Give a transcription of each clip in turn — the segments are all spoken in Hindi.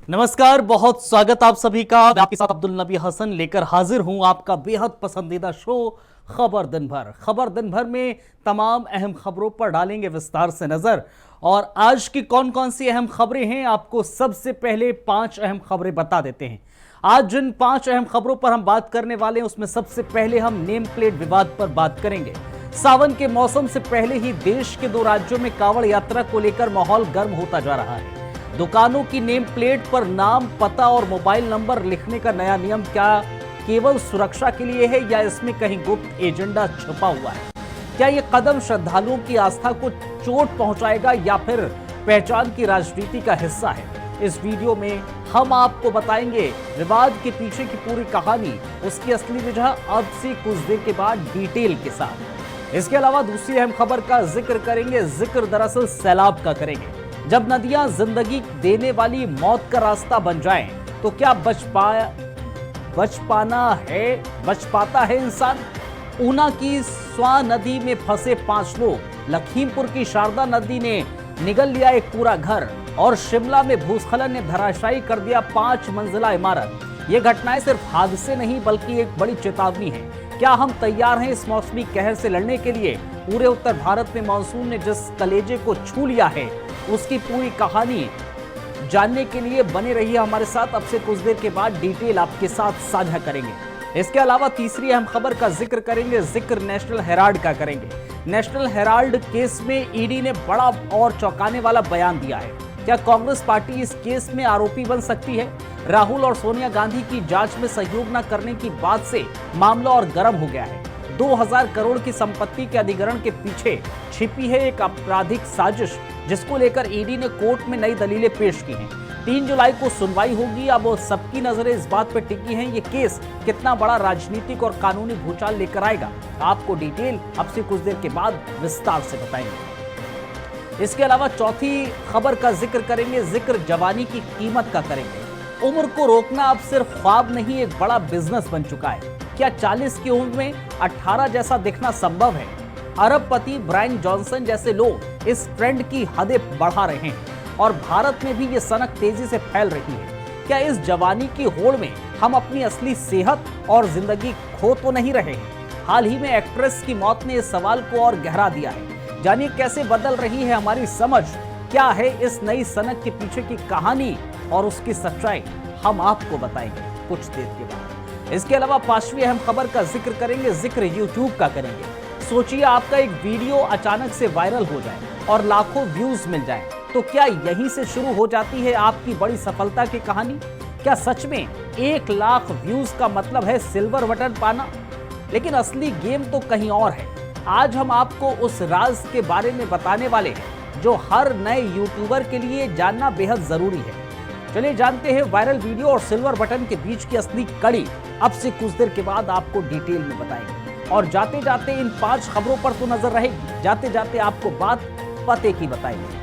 नमस्कार, बहुत स्वागत आप सभी का। मैं आपके साथ अब्दुल नबी हसन लेकर हाजिर हूं आपका बेहद पसंदीदा शो खबर दिन भर। खबर दिन भर में तमाम अहम खबरों पर डालेंगे विस्तार से नजर। और आज की कौन कौन सी अहम खबरें हैं, आपको सबसे पहले 5 अहम खबरें बता देते हैं। आज जिन 5 अहम खबरों पर हम बात करने वाले हैं उसमें सबसे पहले हम नेम प्लेट विवाद पर बात करेंगे। सावन के मौसम से पहले ही देश के 2 राज्यों में कांवड़ यात्रा को लेकर माहौल गर्म होता जा रहा है। दुकानों की नेम प्लेट पर नाम, पता और मोबाइल नंबर लिखने का नया नियम क्या केवल सुरक्षा के लिए है या इसमें कहीं गुप्त एजेंडा छुपा हुआ है? क्या यह कदम श्रद्धालुओं की आस्था को चोट पहुंचाएगा या फिर पहचान की राजनीति का हिस्सा है? इस वीडियो में हम आपको बताएंगे विवाद के पीछे की पूरी कहानी, उसकी असली वजह अब से कुछ देर के बाद डिटेल के साथ। इसके अलावा दूसरी अहम खबर का जिक्र करेंगे। जिक्र दरअसल सैलाब का करेंगे। जब नदियां जिंदगी देने वाली मौत का रास्ता बन जाएं, तो क्या बच पाता है इंसान? ऊना की स्वा नदी में फंसे 5 लोग, लखीमपुर की शारदा नदी ने निगल लिया एक पूरा घर और शिमला में भूस्खलन ने धराशायी कर दिया 5 मंजिला इमारत। ये घटनाएं सिर्फ हादसे नहीं बल्कि एक बड़ी चेतावनी है। क्या हम तैयार हैं इस मौसमी कहर से लड़ने के लिए? पूरे उत्तर भारत में मानसून ने जिस कलेजे को छू लिया है उसकी पूरी कहानी जानने के लिए बने रहिए हमारे साथ। अब से कुछ देर के बाद डिटेल आपके साथ साझा करेंगे। इसके अलावा तीसरी अहम खबर का जिक्र करेंगे। जिक्र नेशनल हेराल्ड का करेंगे। नेशनल हेराल्ड केस में ईडी ने बड़ा और चौंकाने वाला बयान दिया है। क्या कांग्रेस पार्टी इस केस में आरोपी बन सकती है? राहुल और सोनिया गांधी की जांच में सहयोग न करने की बात से मामला और गर्म हो गया है। 2000 करोड़ की संपत्ति के अधिग्रहण के पीछे छिपी है एक आपराधिक साजिश, जिसको लेकर ईडी ने कोर्ट में नई दलीलें पेश की हैं। 3 जुलाई को सुनवाई होगी। अब सबकी नजरें इस बात पर टिकी हैं ये केस कितना बड़ा राजनीतिक और कानूनी भूचाल लेकर आएगा। आपको डिटेल अब से कुछ देर के बाद विस्तार से बताएंगे। इसके अलावा चौथी खबर का जिक्र करेंगे। जिक्र जवानी की कीमत का करेंगे। उम्र को रोकना अब सिर्फ ख्वाब नहीं, एक बड़ा बिजनेस बन चुका है। क्या 40 की उम्र में 18 जैसा दिखना संभव है? अरबपति ब्रायन जॉनसन जैसे लोग इस ट्रेंड की हदें बढ़ा रहे हैं और भारत में भी ये सनक तेजी से फैल रही है। क्या इस जवानी की होड़ में हम अपनी असली सेहत और जिंदगी खो तो नहीं रहे हैं? हाल ही में एक्ट्रेस की मौत ने इस सवाल को और गहरा दिया है। जानिए कैसे बदल रही है हमारी समझ, क्या है इस नई सनक के पीछे की कहानी और उसकी सच्चाई, हम आपको बताएंगे कुछ देर के बाद। इसके अलावा 5वीं अहम खबर का जिक्र करेंगे। जिक्र यूट्यूब का करेंगे। सोचिए आपका एक वीडियो अचानक से वायरल हो जाए और लाखों व्यूज मिल जाए, तो क्या यहीं से शुरू हो जाती है आपकी बड़ी सफलता की कहानी? क्या सच में 1 लाख व्यूज का मतलब है सिल्वर बटन पाना? लेकिन असली गेम तो कहीं और है। आज हम आपको उस राज के बारे में बताने वाले हैं जो हर नए यूट्यूबर के लिए जानना बेहद जरूरी है। चलिए जानते हैं वायरल वीडियो और सिल्वर बटन के बीच की असली कड़ी। अब से कुछ देर के बाद आपको डिटेल में बताएंगे। और जाते जाते इन 5 खबरों पर तो नजर रहेगी, जाते जाते आपको बात पते की बताएंगे।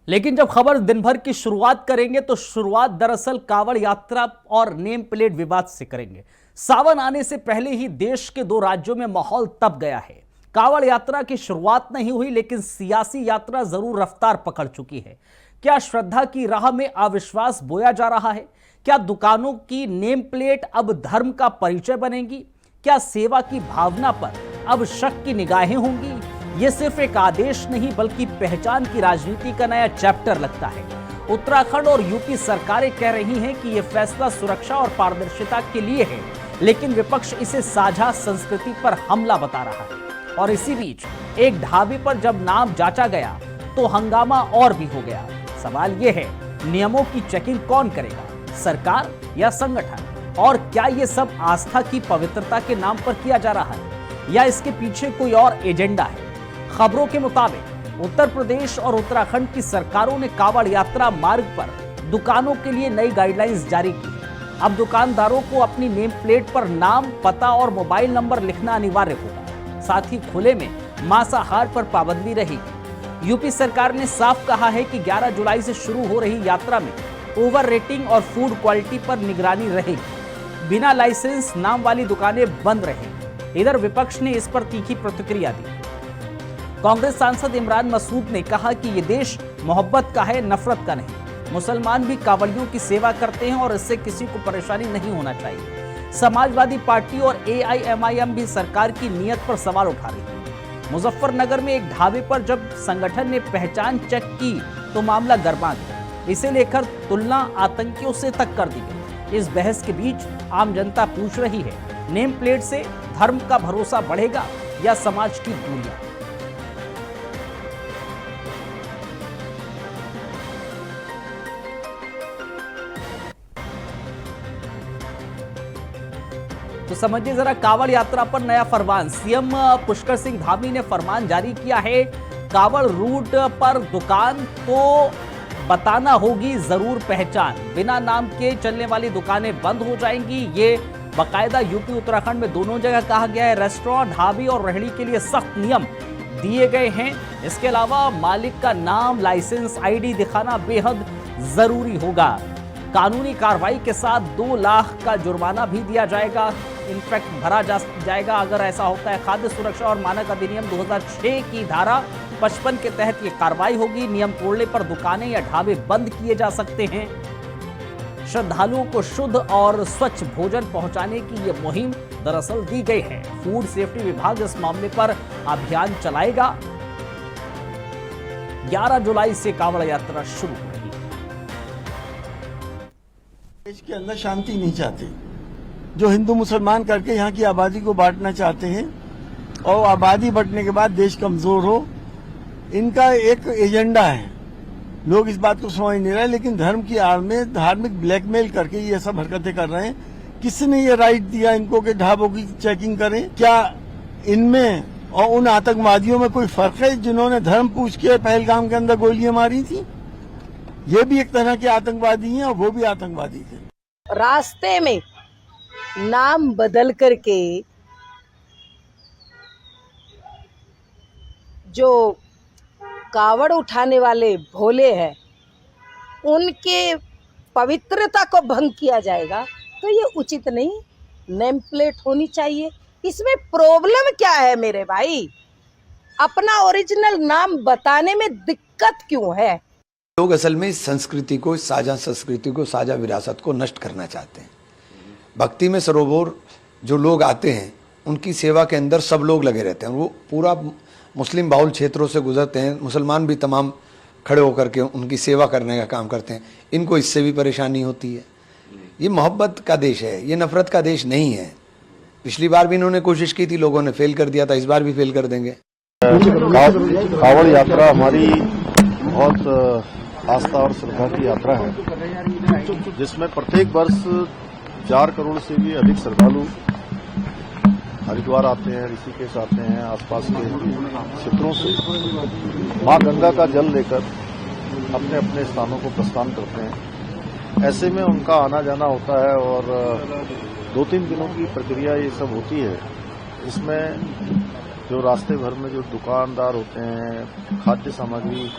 लेकिन जब खबर दिन भर की शुरुआत करेंगे तो शुरुआत दरअसल कांवड़ यात्रा और नेम प्लेट विवाद से करेंगे। सावन आने से पहले ही देश के 2 राज्यों में माहौल तप गया है। कांवड़ यात्रा की शुरुआत नहीं हुई लेकिन सियासी यात्रा जरूर रफ्तार पकड़ चुकी है। क्या श्रद्धा की राह में अविश्वास बोया जा रहा है? क्या दुकानों की नेम प्लेट अब धर्म का परिचय बनेगी? क्या सेवा की भावना पर अब शक की निगाहें होंगी? यह सिर्फ एक आदेश नहीं बल्कि पहचान की राजनीति का नया चैप्टर लगता है। उत्तराखंड और यूपी सरकारें कह रही हैं कि यह फैसला सुरक्षा और पारदर्शिता के लिए है, लेकिन विपक्ष इसे साझा संस्कृति पर हमला बता रहा है। और इसी बीच एक ढाबे पर जब नाम जांचा गया तो हंगामा और भी हो गया। सवाल यह है, नियमों की चेकिंग कौन करेगा, सरकार या संगठन? और क्या यह सब आस्था की पवित्रता के नाम पर किया जा रहा है या इसके पीछे कोई और एजेंडा है? खबरों के मुताबिक उत्तर प्रदेश और उत्तराखंड की सरकारों ने कांवड़ यात्रा मार्ग पर दुकानों के लिए नई गाइडलाइंस जारी की है। अब दुकानदारों को अपनी नेम प्लेट पर नाम, पता और मोबाइल नंबर लिखना अनिवार्य होगा। साथ ही खुले में मांसाहार पर पाबंदी रहेगी। यूपी सरकार ने साफ कहा है कि 11 जुलाई से शुरू हो रही यात्रा में ओवर रेटिंग और फूड क्वालिटी पर निगरानी रहेगी। बिना लाइसेंस नाम वाली दुकानें बंद रहेंगी। इधर विपक्ष ने इस पर तीखी प्रतिक्रिया दी। कांग्रेस सांसद इमरान मसूद ने कहा कि यह देश मोहब्बत का है, नफरत का नहीं। मुसलमान भी कांवड़ियों की सेवा करते हैं और इससे किसी को परेशानी नहीं होना चाहिए। समाजवादी पार्टी और AIMIM भी सरकार की नीयत पर सवाल उठा रही है। मुजफ्फरनगर में एक ढाबे पर जब संगठन ने पहचान चेक की तो मामला गरमा गया। इसे लेकर तुलना आतंकियों से तक कर दी गई। इस बहस के बीच आम जनता पूछ रही है, नेम प्लेट से धर्म का भरोसा बढ़ेगा या समाज की दूरियां? तो समझिए जरा कांवड़ यात्रा पर नया फरमान। सीएम पुष्कर सिंह धामी ने फरमान जारी किया है। कांवड़ रूट पर दुकान तो बताना होगी जरूर पहचान। बिना नाम के चलने वाली दुकानें बंद हो जाएंगी। ये बाकायदा यूपी उत्तराखंड में दोनों जगह कहा गया है। रेस्टोरेंट, ढाबे और रेहड़ी के लिए सख्त नियम दिए गए हैं। इसके अलावा मालिक का नाम, लाइसेंस, ID दिखाना बेहद जरूरी होगा। कानूनी कार्रवाई के साथ 2 लाख का जुर्माना भी दिया जाएगा, इनफैक्ट भरा जाएगा अगर ऐसा होता है। खाद्य सुरक्षा और मानक अधिनियम 2006 की धारा 55 के तहत ये कार्रवाई होगी। नियम तोड़ने पर दुकानें या ढाबे बंद किए जा सकते हैं। श्रद्धालुओं को शुद्ध और स्वच्छ भोजन पहुंचाने की ये मुहिम दरअसल दी गई है। फूड सेफ्टी विभाग इस मामले पर अभियान चलाएगा। 11 जुलाई से कांवड़ यात्रा शुरू हो रही है। देश के अंदर शांति नहीं चाहते, जो हिंदू मुसलमान करके यहाँ की आबादी को बांटना चाहते हैं और आबादी बढ़ने के बाद देश कमजोर हो, इनका एक एजेंडा है। लोग इस बात को समझ नहीं रहे, लेकिन धर्म की आड़ में धार्मिक ब्लैकमेल करके ये सब हरकतें कर रहे हैं। किसने ये राइट दिया इनको कि ढाबों की चेकिंग करें? क्या इनमें और उन आतंकवादियों में कोई फर्क है जिन्होंने धर्म पूछ के पहलगाम के अंदर गोलियां मारी थी? ये भी एक तरह के आतंकवादी हैं और वो भी आतंकवादी थे। रास्ते में नाम बदल करके जो कावड़ उठाने वाले भोले हैं उनके पवित्रता को भंग किया जाएगा, तो ये उचित नहीं। नेम प्लेट होनी चाहिए। इसमें प्रॉब्लम क्या है मेरे भाई? अपना ओरिजिनल नाम बताने में दिक्कत क्यों है? लोग असल में इस संस्कृति को, इस साझा संस्कृति को, साझा विरासत को नष्ट करना चाहते हैं। भक्ति में सरोवर जो लोग आते हैं उनकी सेवा के अंदर सब लोग लगे रहते हैं। वो पूरा मुस्लिम बाहुल क्षेत्रों से गुजरते हैं, मुसलमान भी तमाम खड़े होकर के उनकी सेवा करने का काम करते हैं। इनको इससे भी परेशानी होती है। ये मोहब्बत का देश है, ये नफरत का देश नहीं है। पिछली बार भी इन्होंने कोशिश की थी, लोगों ने फेल कर दिया था, इस बार भी फेल कर देंगे। कावड़ यात्रा हमारी बहुत आस्था और श्रद्धा की यात्रा है, जिसमें प्रत्येक वर्ष 4 करोड़ से भी अधिक श्रद्धालु हरिद्वार आते हैं, ऋषिकेश आते हैं, आसपास के क्षेत्रों से मां गंगा का जल लेकर अपने अपने स्थानों को प्रस्थान करते हैं। ऐसे में उनका आना जाना होता है और 2-3 दिनों की प्रक्रिया ये सब होती है। इसमें जो रास्ते भर में जो दुकानदार होते हैं, खाद्य सामग्री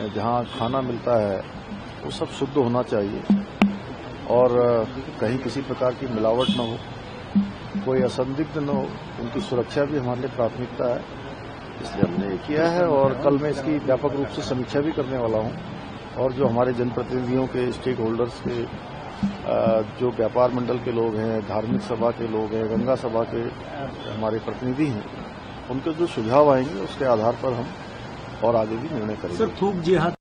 जहाँ खाना मिलता है वो सब शुद्ध होना चाहिए और कहीं किसी प्रकार की मिलावट न हो, कोई असंदिग्ध न हो। उनकी सुरक्षा भी हमारे लिए प्राथमिकता है, इसलिए हमने ये किया है और कल मैं इसकी व्यापक रूप से समीक्षा भी करने वाला हूँ। और जो हमारे जनप्रतिनिधियों के, स्टेक होल्डर्स के, जो व्यापार मंडल के लोग हैं, धार्मिक सभा के लोग हैं, गंगा सभा के हमारे प्रतिनिधि हैं, उनके जो सुझाव आएंगे उसके आधार पर हम और आगे भी निर्णय करेंगे। सर, थूक जिहाद।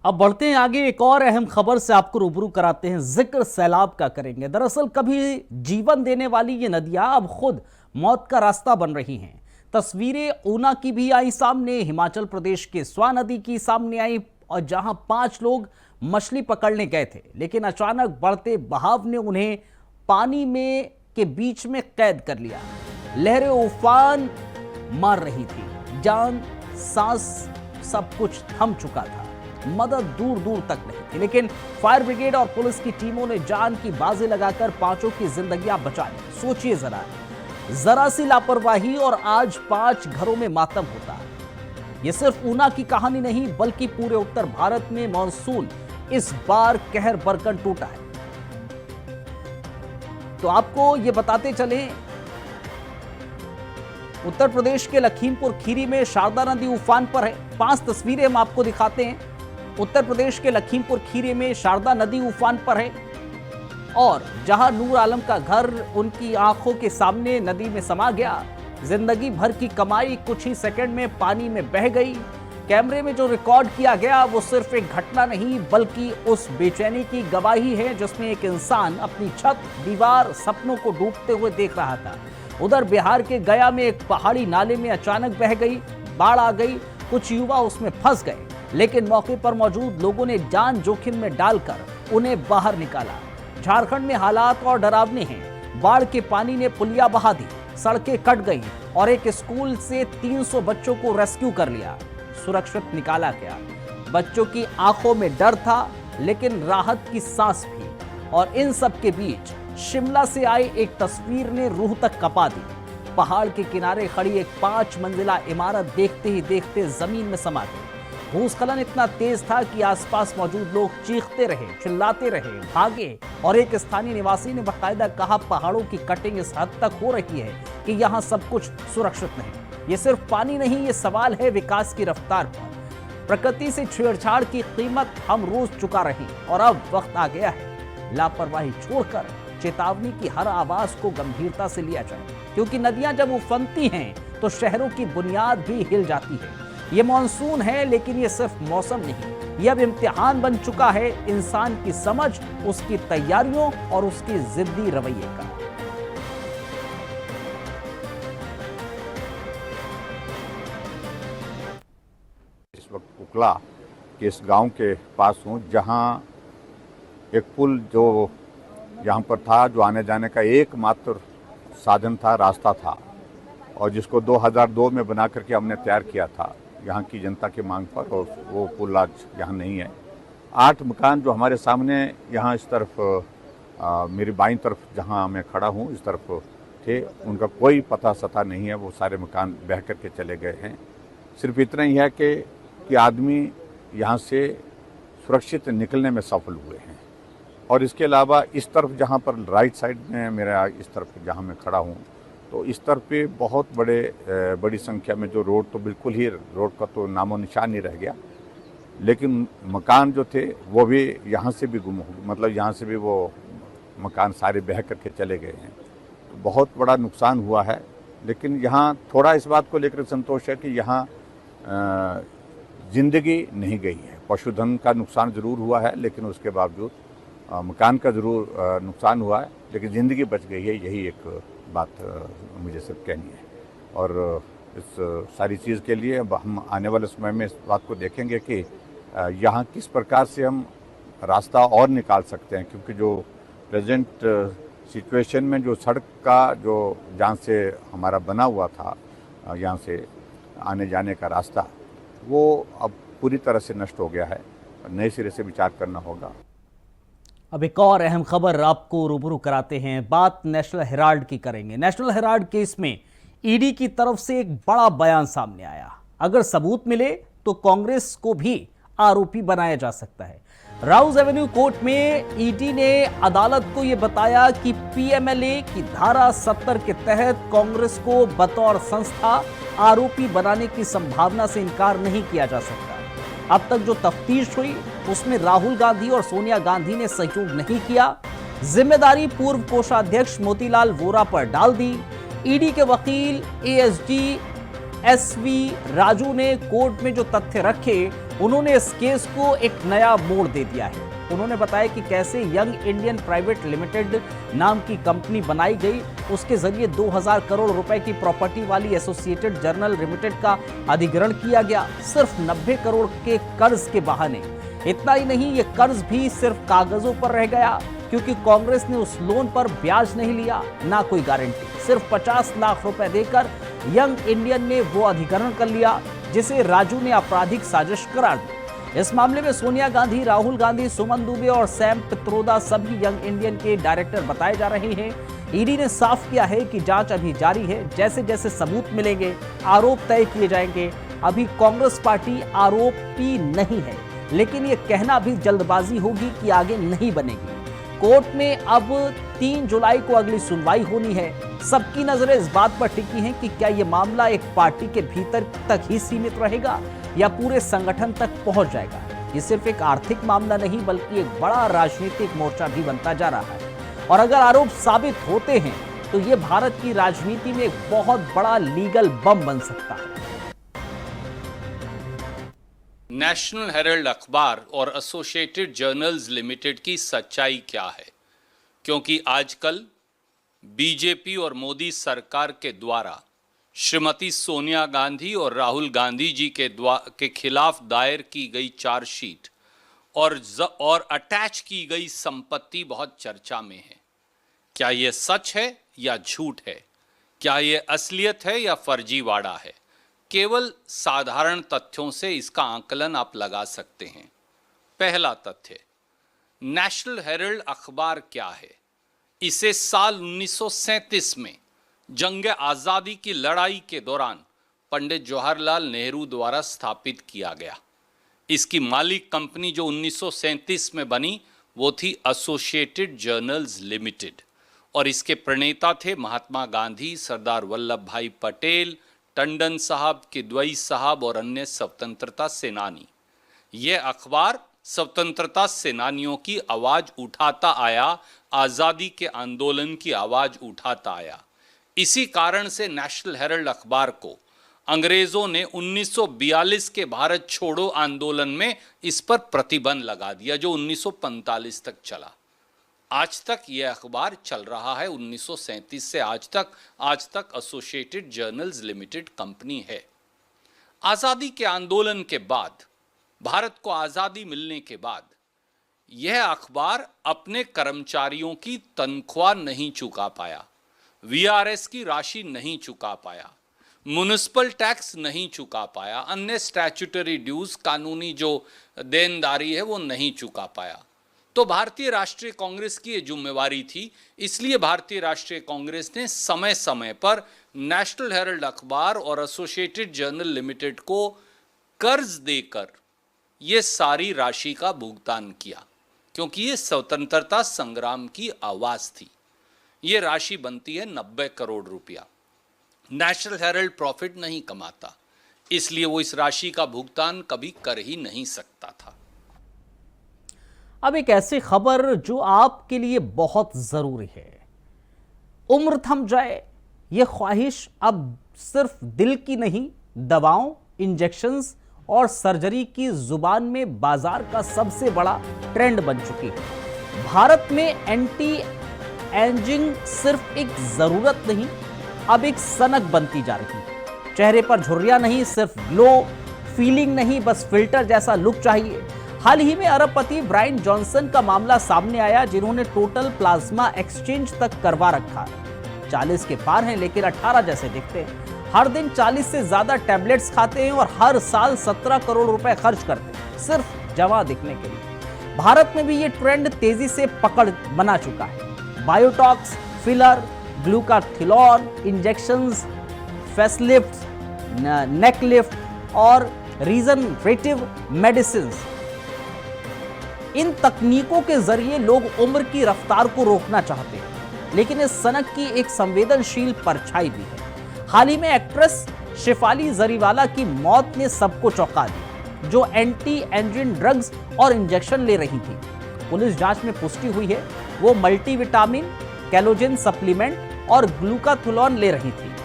अब बढ़ते हैं आगे, एक और अहम खबर से आपको रूबरू कराते हैं। जिक्र सैलाब का करेंगे। दरअसल कभी जीवन देने वाली ये नदियां अब खुद मौत का रास्ता बन रही हैं। तस्वीरें ऊना की भी आई सामने, हिमाचल प्रदेश के स्वां नदी की सामने आई, और जहां 5 लोग मछली पकड़ने गए थे, लेकिन अचानक बढ़ते बहाव ने उन्हें पानी में के बीच में कैद कर लिया। लहरें उफान मार रही थी, जान सांस सब कुछ थम चुका था, मदद दूर दूर तक नहीं थी, लेकिन फायर ब्रिगेड और पुलिस की टीमों ने जान की बाजी लगाकर 5 की जिंदगियां बचा ली। सोचिए जरा सी लापरवाही और आज 5 घरों में मातम होता है। यह सिर्फ ऊना की कहानी नहीं, बल्कि पूरे उत्तर भारत में मानसून इस बार कहर बरकन टूटा है। तो आपको ये बताते चलें, उत्तर प्रदेश के लखीमपुर खीरी में शारदा नदी उफान पर है। 5 तस्वीरें हम आपको दिखाते हैं। उत्तर प्रदेश के लखीमपुर खीरी में शारदा नदी उफान पर है और जहां नूर आलम का घर उनकी आंखों के सामने नदी में समा गया। जिंदगी भर की कमाई कुछ ही सेकंड में पानी में बह गई। कैमरे में जो रिकॉर्ड किया गया वो सिर्फ एक घटना नहीं बल्कि उस बेचैनी की गवाही है जिसमें एक इंसान अपनी छत, दीवार, सपनों को डूबते हुए देख रहा था। उधर बिहार के गया में एक पहाड़ी नाले में अचानक बह गई, बाढ़ आ गई। कुछ युवा उसमें फंस गए, लेकिन मौके पर मौजूद लोगों ने जान जोखिम में डालकर उन्हें बाहर निकाला। झारखंड में हालात और डरावने हैं। बाढ़ के पानी ने पुलिया बहा दी, सड़कें कट गई और एक स्कूल से 300 बच्चों को रेस्क्यू कर लिया, सुरक्षित निकाला गया। बच्चों की आंखों में डर था लेकिन राहत की सांस भी। और इन सब के बीच शिमला से आई एक तस्वीर ने रूह तक कपा दी। पहाड़ के किनारे खड़ी एक 5 मंजिला इमारत देखते ही देखते जमीन में समा गई। भूस्खलन इतना तेज था कि आसपास मौजूद लोग चीखते रहे, चिल्लाते रहे, भागे और एक स्थानीय निवासी ने बाकायदा कहा, पहाड़ों की कटिंग इस हद तक हो रही है कि यहाँ सब कुछ सुरक्षित नहीं। ये सिर्फ पानी नहीं, ये सवाल है विकास की रफ्तार पर। प्रकृति से छेड़छाड़ की कीमत हम रोज चुका रहे हैं और अब वक्त आ गया है लापरवाही छोड़कर चेतावनी की हर आवाज को गंभीरता से लिया जाए, क्योंकि नदियां जब उफनती हैं तो शहरों की बुनियाद भी हिल जाती है। ये मॉनसून है लेकिन ये सिर्फ मौसम नहीं, ये अब इम्तिहान बन चुका है इंसान की समझ, उसकी तैयारियों और उसकी जिद्दी रवैये का। इस वक्त उकला के इस गांव के पास हूँ, जहां एक पुल जो यहाँ पर था, जो आने जाने का एकमात्र साधन था, रास्ता था, और जिसको 2002 में बना करके हमने तैयार किया था यहाँ की जनता की मांग पर, और वो पुल आज यहाँ नहीं है। 8 मकान जो हमारे सामने यहाँ इस तरफ मेरी बाईं तरफ जहाँ मैं खड़ा हूँ इस तरफ थे, उनका कोई पता सता नहीं है। वो सारे मकान बह करके चले गए हैं। सिर्फ इतना ही है कि आदमी यहाँ से सुरक्षित निकलने में सफल हुए हैं। और इसके अलावा इस तरफ जहाँ पर राइट साइड में मेरा, इस तरफ जहाँ मैं खड़ा हूँ, तो इस तरफ पे बहुत बड़ी संख्या में जो रोड, तो बिल्कुल ही रोड का तो नामो निशान नहीं रह गया, लेकिन मकान जो थे वो भी यहाँ से भी गुम हो गए, मतलब यहाँ से भी वो मकान सारे बह करके चले गए हैं। तो बहुत बड़ा नुकसान हुआ है। लेकिन यहाँ थोड़ा इस बात को लेकर संतोष है कि यहाँ जिंदगी नहीं गई है। पशुधन का नुकसान ज़रूर हुआ है, लेकिन उसके बावजूद मकान का ज़रूर नुकसान हुआ है, लेकिन ज़िंदगी बच गई है। यही एक बात मुझे सिर्फ कहनी है। और इस सारी चीज़ के लिए अब हम आने वाले समय में इस बात को देखेंगे कि यहाँ किस प्रकार से हम रास्ता और निकाल सकते हैं, क्योंकि जो प्रेजेंट सिचुएशन में जो सड़क का जो जहाँ से हमारा बना हुआ था, यहाँ से आने जाने का रास्ता, वो अब पूरी तरह से नष्ट हो गया है। नए सिरे से विचार करना होगा। अब एक और अहम खबर आपको रूबरू कराते हैं। बात नेशनल हेराल्ड की करेंगे। नेशनल हेराल्ड केस में ईडी की तरफ से एक बड़ा बयान सामने आया। अगर सबूत मिले तो कांग्रेस को भी आरोपी बनाया जा सकता है। राउज एवेन्यू कोर्ट में ईडी ने अदालत को यह बताया कि पीएमएलए की धारा 70 के तहत कांग्रेस को बतौर संस्था आरोपी बनाने की संभावना से इनकार नहीं किया जा सकता। अब तक जो तफ्तीश हुई उसमें राहुल गांधी और सोनिया गांधी ने सहयोग नहीं किया। जिम्मेदारी पूर्व कोषाध्यक्ष मोतीलाल वोरा पर डाल दी। ईडी के वकील एएसडी एसवी राजू ने कोर्ट में जो तथ्य रखे, उन्होंने इस केस को एक नया मोड़ दे दिया है। उन्होंने बताया कि कैसे यंग इंडियन प्राइवेट लिमिटेड नाम की कंपनी बनाई गई, उसके जरिए 2000 करोड़ रुपए की प्रॉपर्टी वाली एसोसिएटेड जर्नल लिमिटेड का अधिग्रहण किया गया, सिर्फ 90 करोड़ के कर्ज के बहाने। इतना ही नहीं, ये कर्ज भी सिर्फ कागजों पर रह गया, क्योंकि कांग्रेस ने उस लोन पर ब्याज नहीं लिया, ना कोई गारंटी। सिर्फ 50 लाख रुपए देकर यंग इंडियन ने वो अधिग्रहण कर लिया, जिसे राजू ने आपराधिक साजिश करार दी। इस मामले में सोनिया गांधी, राहुल गांधी, सुमन दुबे और सैम पित्रोदा सभी यंग इंडियन के डायरेक्टर बताए जा रहे हैं। ईडी ने साफ किया है कि जांच अभी जारी है। जैसे जैसे सबूत मिलेंगे, आरोप तय किए जाएंगे। अभी कांग्रेस पार्टी आरोपी नहीं है। लेकिन ये कहना भी जल्दबाजी होगी कि आगे नहीं बनेगी। कोर्ट में अब 3 जुलाई को अगली सुनवाई होनी है। सबकी नजरें इस बात पर टिकी हैं कि क्या ये मामला एक पार्टी के भीतर तक ही सीमित रहेगा या पूरे संगठन तक पहुंच जाएगा। ये सिर्फ एक आर्थिक मामला नहीं बल्कि एक बड़ा राजनीतिक मोर्चा भी बनता जा रहा है और अगर आरोप साबित होते हैं तो ये भारत की राजनीति में एक बहुत बड़ा लीगल बम बन सकता है। नेशनल हेराल्ड अखबार और एसोसिएटेड जर्नल्स लिमिटेड की सच्चाई क्या है, क्योंकि आजकल बीजेपी और मोदी सरकार के द्वारा श्रीमती सोनिया गांधी और राहुल गांधी जी के खिलाफ दायर की गई चार्जशीट और अटैच की गई संपत्ति बहुत चर्चा में है। क्या यह सच है या झूठ है? क्या यह असलियत है या फर्जीवाड़ा है? केवल साधारण तथ्यों से इसका आकलन आप लगा सकते हैं। पहला तथ्य, नेशनल हेराल्ड अखबार क्या है? इसे साल 1937 में जंग आज़ादी की लड़ाई के दौरान पंडित जवाहरलाल नेहरू द्वारा स्थापित किया गया। इसकी मालिक कंपनी जो 1937 में बनी वो थी एसोसिएटेड जर्नल्स लिमिटेड और इसके प्रणेता थे महात्मा गांधी, सरदार वल्लभ भाई पटेल, टंडन साहब, किदवई साहब और अन्य स्वतंत्रता सेनानी। यह अखबार स्वतंत्रता सेनानियों की आवाज उठाता आया, आज़ादी के आंदोलन की आवाज उठाता आया। इसी कारण से नेशनल हेराल्ड अखबार को अंग्रेजों ने 1942 के भारत छोड़ो आंदोलन में इस पर प्रतिबंध लगा दिया जो 1945 तक चला। आज तक यह अखबार चल रहा है। 1937 से आज तक एसोसिएटेड जर्नल्स लिमिटेड कंपनी है। आज़ादी के आंदोलन के बाद, भारत को आज़ादी मिलने के बाद यह अखबार अपने कर्मचारियों की तनख्वाह नहीं चुका पाया, वीआरएस की राशि नहीं चुका पाया, म्युनिसिपल टैक्स नहीं चुका पाया, अन्य स्टैट्यूटरी ड्यूज, कानूनी जो देनदारी है वो नहीं चुका पाया। तो भारतीय राष्ट्रीय कांग्रेस की ये जिम्मेवारी थी। इसलिए भारतीय राष्ट्रीय कांग्रेस ने समय समय पर नेशनल हेराल्ड अखबार और एसोसिएटेड जर्नल लिमिटेड को कर्ज देकर ये सारी राशि का भुगतान किया, क्योंकि ये स्वतंत्रता संग्राम की आवाज थी। ये राशि बनती है 90 करोड़ रुपया। नेशनल हेराल्ड प्रॉफिट नहीं कमाता, इसलिए वो इस राशि का भुगतान कभी कर ही नहीं सकता था। अब एक ऐसी खबर जो आपके लिए बहुत जरूरी है। उम्र थम जाए ये ख्वाहिश अब सिर्फ दिल की नहीं, दवाओं, इंजेक्शंस और सर्जरी की जुबान में बाजार का सबसे बड़ा ट्रेंड बन चुकी है। भारत में एंटी एजिंग सिर्फ एक जरूरत नहीं, अब एक सनक बनती जा रही है। चेहरे पर झुर्रियां नहीं, सिर्फ ग्लो, फीलिंग नहीं, बस फिल्टर जैसा लुक चाहिए। हाल ही में अरबपति ब्रायन जॉनसन का मामला सामने आया, जिन्होंने टोटल प्लाज्मा एक्सचेंज तक करवा रखा। 40 के पार हैं लेकिन 18 जैसे दिखते हैं। हर दिन 40 से ज्यादा टैबलेट्स खाते हैं और हर साल 17 करोड़ रुपए खर्च करते हैं सिर्फ जवां दिखने के लिए। भारत में भी ये ट्रेंड तेजी से पकड़ बना चुका है। बायोटॉक्स, फिलर, ग्लूकाथिलॉन इंजेक्शंस, फेसलिफ्ट, नेक लिफ्ट और रीजनरेटिव मेडिसिन, इन तकनीकों के जरिए लोग उम्र की रफ्तार को रोकना चाहते हैं, लेकिन इस सनक की एक संवेदनशील परछाई भी है। हाल ही में एक्ट्रेस शेफाली जरीवाला की मौत ने सबको चौंका दिया, जो एंटी एंजिन ड्रग्स और इंजेक्शन ले रही थी। पुलिस जांच में पुष्टि हुई है वो मल्टीविटामिन, कैलोजिन सप्लीमेंट और ग्लूकाथुलॉन ले रही थी।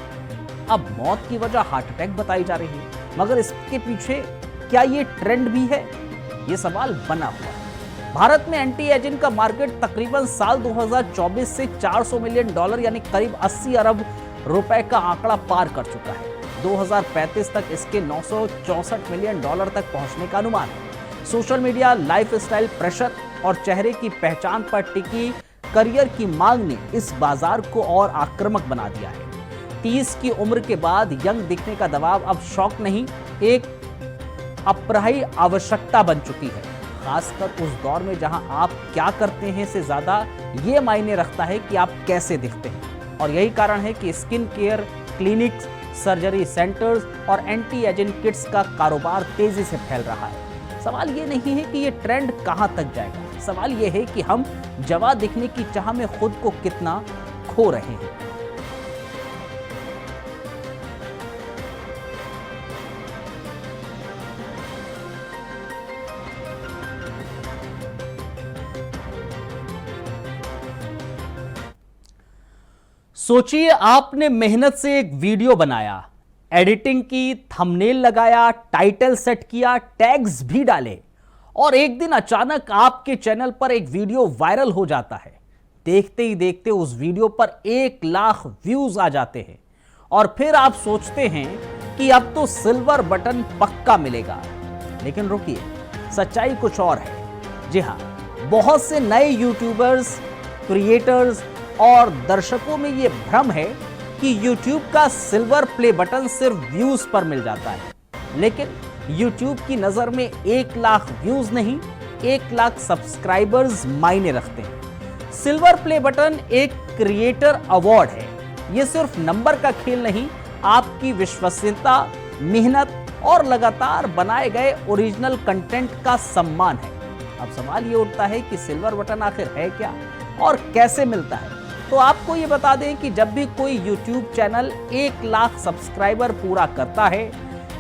अब मौत की वजह हार्ट अटैक बताई जा रही है, मगर इसके पीछे क्या ये ट्रेंड भी है, ये सवाल बना हुआ है। भारत में एंटी एजिंग का मार्केट तकरीबन साल 2024 से $400 मिलियन यानी करीब 80 अरब रुपए का आंकड़ा पार कर चुका है। 2035 तक इसके $964 मिलियन तक पहुंचने का अनुमान है। सोशल मीडिया, लाइफस्टाइल प्रेशर और चेहरे की पहचान पर टिकी करियर की मांग ने इस बाजार को और आक्रामक बना दिया है। 30 की उम्र के बाद यंग दिखने का दबाव अब शौक नहीं, एक अपराही आवश्यकता बन चुकी है। खासकर उस दौर में जहां आप क्या करते हैं से ज्यादा ये मायने रखता है कि आप कैसे दिखते हैं। और यही कारण है कि skin care clinics, surgery centres और एंटी एजिंग किट्स का कारोबार तेजी से फैल रहा है। सवाल ये नहीं है कि ये ट्रेंड कहां तक जाएगा, सवाल ये है कि हम जवाब दिखने की चाह में खुद को कितना खो रहे हैं। सोचिए आपने मेहनत से एक वीडियो बनाया, एडिटिंग की, थंबनेल लगाया, टाइटल सेट किया, टैग्स भी डाले और एक दिन अचानक आपके चैनल पर एक वीडियो वायरल हो जाता है। देखते ही देखते उस वीडियो पर 1 लाख व्यूज आ जाते हैं और फिर आप सोचते हैं कि अब तो सिल्वर बटन पक्का मिलेगा। लेकिन रुकिए, सच्चाई कुछ और है। जी हां, बहुत से नए यूट्यूबर्स, क्रिएटर्स और दर्शकों में यह भ्रम है कि YouTube का सिल्वर प्ले बटन सिर्फ व्यूज पर मिल जाता है, लेकिन YouTube की नजर में 1 लाख व्यूज नहीं, 1 लाख सब्सक्राइबर्स मायने रखते हैं। सिल्वर प्ले बटन एक क्रिएटर अवार्ड है। यह सिर्फ नंबर का खेल नहीं, आपकी विश्वसनीयता, मेहनत और लगातार बनाए गए ओरिजिनल कंटेंट का सम्मान है। अब सवाल यह उठता है कि सिल्वर बटन आखिर है क्या और कैसे मिलता है। तो आपको ये बता दें कि जब भी कोई YouTube चैनल 1 लाख सब्सक्राइबर पूरा करता है,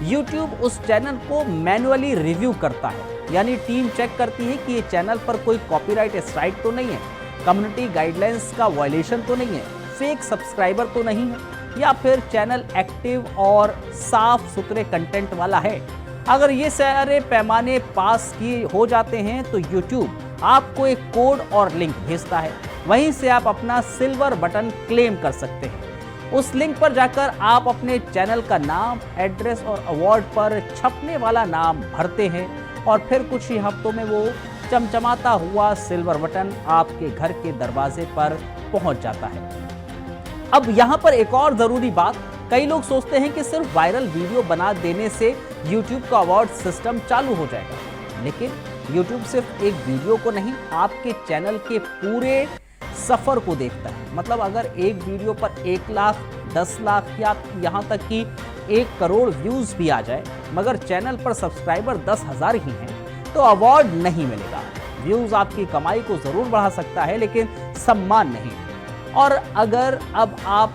YouTube उस चैनल को मैन्युअली रिव्यू करता है, यानी टीम चेक करती है कि ये चैनल पर कोई कॉपीराइट स्ट्राइक तो नहीं है, कम्युनिटी गाइडलाइंस का वायलेशन तो नहीं है, फेक सब्सक्राइबर तो नहीं है, या फिर चैनल एक्टिव और साफ सुथरे कंटेंट वाला है। अगर ये सारे पैमाने पास किए हो जाते हैं तो YouTube आपको एक कोड और लिंक भेजता है, वहीं से आप अपना सिल्वर बटन क्लेम कर सकते हैं। उस लिंक पर जाकर आप अपने चैनल का नाम, एड्रेस और अवार्ड पर छपने वाला नाम भरते हैं और फिर कुछ ही हफ्तों में वो चमचमाता हुआ सिल्वर बटन आपके घर के दरवाजे पर पहुंच जाता है। अब यहां पर एक और जरूरी बात, कई लोग सोचते हैं कि सिर्फ वायरल वीडियो बना देने से YouTube का अवार्ड सिस्टम चालू हो जाएगा, लेकिन YouTube सिर्फ एक वीडियो को नहीं, आपके चैनल के पूरे सफर को देखता है। मतलब अगर एक वीडियो पर 1 लाख, 10 लाख या यहां तक कि 1 करोड़ व्यूज भी आ जाए, मगर चैनल पर सब्सक्राइबर 10,000 ही हैं, तो अवार्ड नहीं मिलेगा। व्यूज आपकी कमाई को जरूर बढ़ा सकता है, लेकिन सम्मान नहीं। और अगर अब आप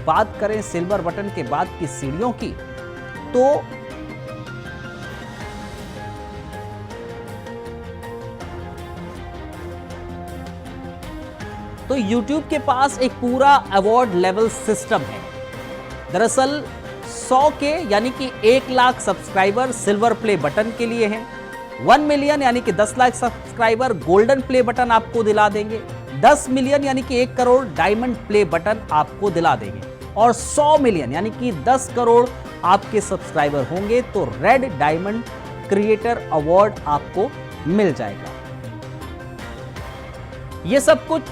बात करें सिल्वर बटन के बाद की सीढ़ियों की, तो YouTube के पास एक पूरा अवार्ड लेवल सिस्टम है। दरअसल 100 के यानी कि 1 lakh subscriber silver play button के लिए हैं, 1 मिलियन यानी कि 10 lakh subscriber golden play button आपको दिला देंगे, 10 मिलियन यानी कि 1 करोड़ डायमंड प्ले बटन आपको दिला देंगे, और 100 मिलियन यानी कि 10 करोड़ आपके सब्सक्राइबर होंगे तो रेड डायमंड क्रिएटर अवार्ड आपको मिल जाएगा। ये सब कुछ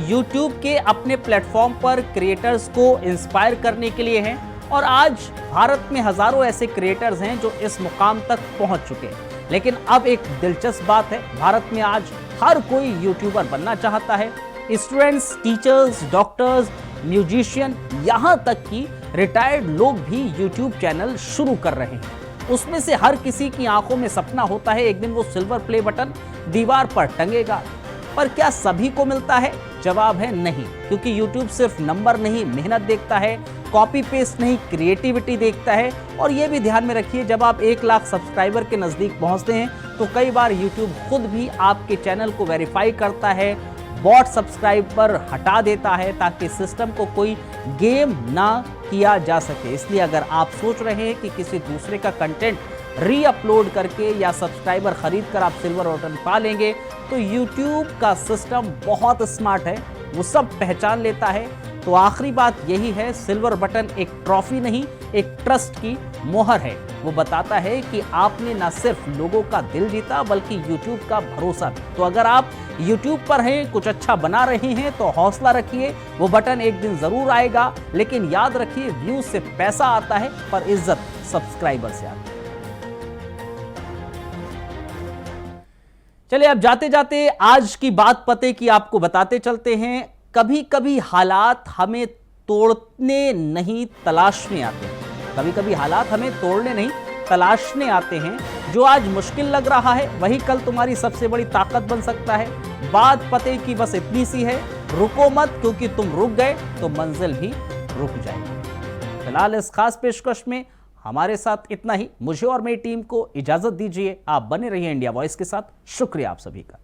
YouTube के अपने प्लेटफॉर्म पर क्रिएटर्स को इंस्पायर करने के लिए है, और आज भारत में हजारों ऐसे क्रिएटर्स हैं जो इस मुकाम तक पहुंच चुके हैं। लेकिन अब एक दिलचस्प बात है, भारत में आज हर कोई यूट्यूबर बनना चाहता है। स्टूडेंट्स, टीचर्स, डॉक्टर्स, म्यूजिशियन, यहां तक कि रिटायर्ड लोग भी यूट्यूब चैनल शुरू कर रहे हैं। उसमें से हर किसी की आंखों में सपना होता है एक दिन वो सिल्वर प्ले बटन दीवार पर टंगेगा। पर क्या सभी को मिलता है? जवाब है नहीं, क्योंकि YouTube सिर्फ नंबर नहीं, मेहनत देखता है, कॉपी पेस्ट नहीं, क्रिएटिविटी देखता है। और ये भी ध्यान में रखिए, जब आप 1 लाख सब्सक्राइबर के नजदीक पहुंचते हैं तो कई बार YouTube खुद भी आपके चैनल को वेरीफाई करता है, बॉट सब्सक्राइबर हटा देता है ताकि सिस्टम को कोई गेम ना किया जा सके। इसलिए अगर आप सोच रहे हैं कि किसी दूसरे का कंटेंट री अपलोड करके या सब्सक्राइबर खरीद कर आप सिल्वर बटन पा लेंगे, तो YouTube का सिस्टम बहुत स्मार्ट है, वो सब पहचान लेता है। तो आखिरी बात यही है, सिल्वर बटन एक ट्रॉफी नहीं, एक ट्रस्ट की मोहर है। वो बताता है कि आपने न सिर्फ लोगों का दिल जीता बल्कि YouTube का भरोसा भी। तो अगर आप YouTube पर हैं, कुछ अच्छा बना रहे हैं तो हौसला रखिए, वो बटन एक दिन जरूर आएगा। लेकिन याद रखिए, व्यूज से पैसा आता है पर इज्जत सब्सक्राइबर से आती है। चलिए अब जाते जाते आज की बात पते की आपको बताते चलते हैं। कभी कभी हालात हमें तोड़ने नहीं तलाशने आते हैं। कभी कभी हालात हमें तोड़ने नहीं तलाशने आते हैं। जो आज मुश्किल लग रहा है वही कल तुम्हारी सबसे बड़ी ताकत बन सकता है। बात पते की बस इतनी सी है, रुको मत, क्योंकि तुम रुक गए तो मंजिल भी रुक जाएगी। फिलहाल इस खास पेशकश में हमारे साथ इतना ही। मुझे और मेरी टीम को इजाजत दीजिए। आप बने रहिए इंडिया वॉइस के साथ। शुक्रिया आप सभी का।